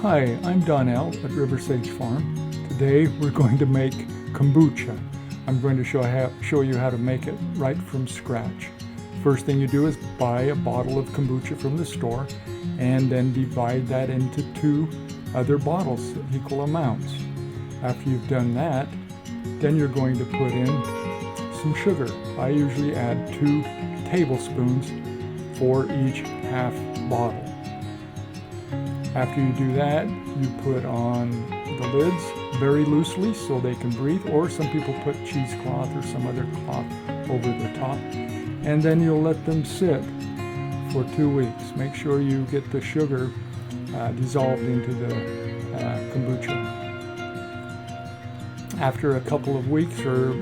Hi, I'm Donnell at River Sage Farm. Today we're going to make kombucha. I'm going to show you how to make it right from scratch. First thing you do is buy a bottle of kombucha from the store and then divide that into 2 other bottles, equal amounts. After you've done that, then you're going to put in some sugar. I usually add 2 tablespoons for each half bottle. After you do that, you put on the lids very loosely so they can breathe, or some people put cheesecloth or some other cloth over the top, and then you'll let them sit for 2 weeks. Make sure you get the sugar dissolved into the kombucha. After a couple of weeks or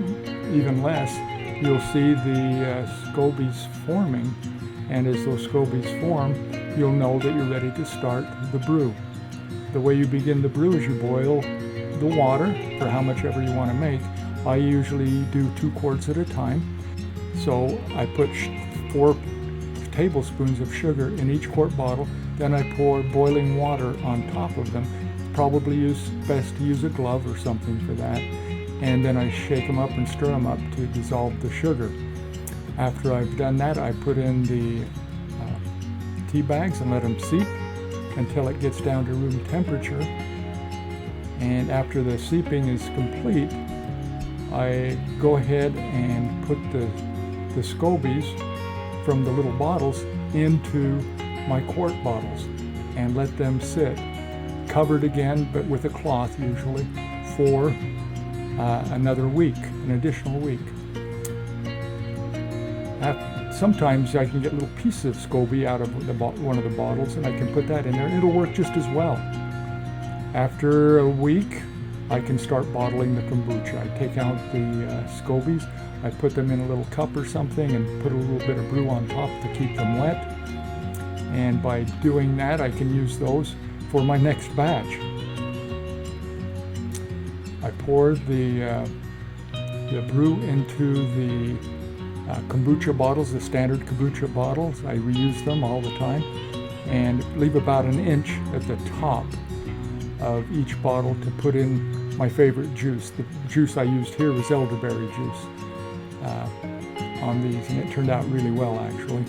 even less, you'll see the scobies forming, and as those scobies form, you'll know that you're ready to start the brew. The way you begin the brew is you boil the water for how much ever you want to make. I usually do 2 quarts at a time. So I put 4 tablespoons of sugar in each quart bottle, then I pour boiling water on top of them. Probably best to use a glove or something for that. And then I shake them up and stir them up to dissolve the sugar. After I've done that, I put in the tea bags and let them seep until it gets down to room temperature. And after the seeping is complete, I go ahead and put the scobies from the little bottles into my quart bottles and let them sit, covered again, but with a cloth usually, for another week, an additional week. Sometimes I can get little pieces of SCOBY out of one of the bottles, and I can put that in there, and it'll work just as well. After a week, I can start bottling the kombucha. I take out the SCOBYs, I put them in a little cup or something, and put a little bit of brew on top to keep them wet. And by doing that, I can use those for my next batch. I pour the brew into the kombucha bottles, the standard kombucha bottles. I reuse them all the time and leave about an inch at the top of each bottle to put in my favorite juice. The juice I used here was elderberry juice on these, and it turned out really well actually.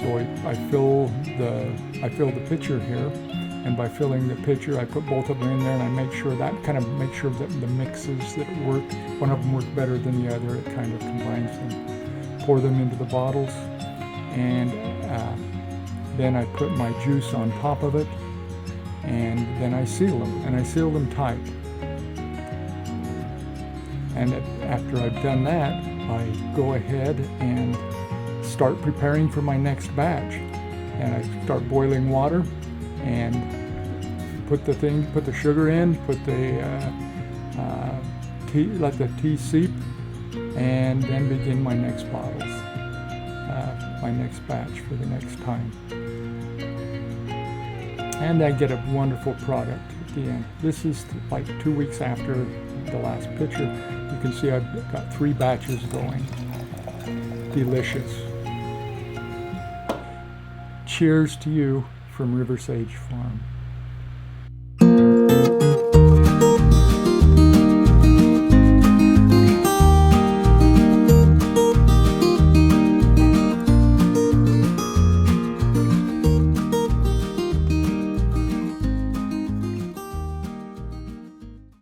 So I fill the pitcher here, and by filling the pitcher, I put both of them in there, and I make sure that the mixes that work, one of them work better than the other. It kind of combines them. Pour them into the bottles, and then I put my juice on top of it, and then I seal them, and I seal them tight. And after I've done that, I go ahead and start preparing for my next batch. And I start boiling water and put the sugar in, put the tea, let the tea seep, and then begin my next bottles, my next batch for the next time. And I get a wonderful product at the end. This is like 2 weeks after the last pitcher. You can see I've got 3 batches going. Delicious. Cheers to you from River Sage Farm.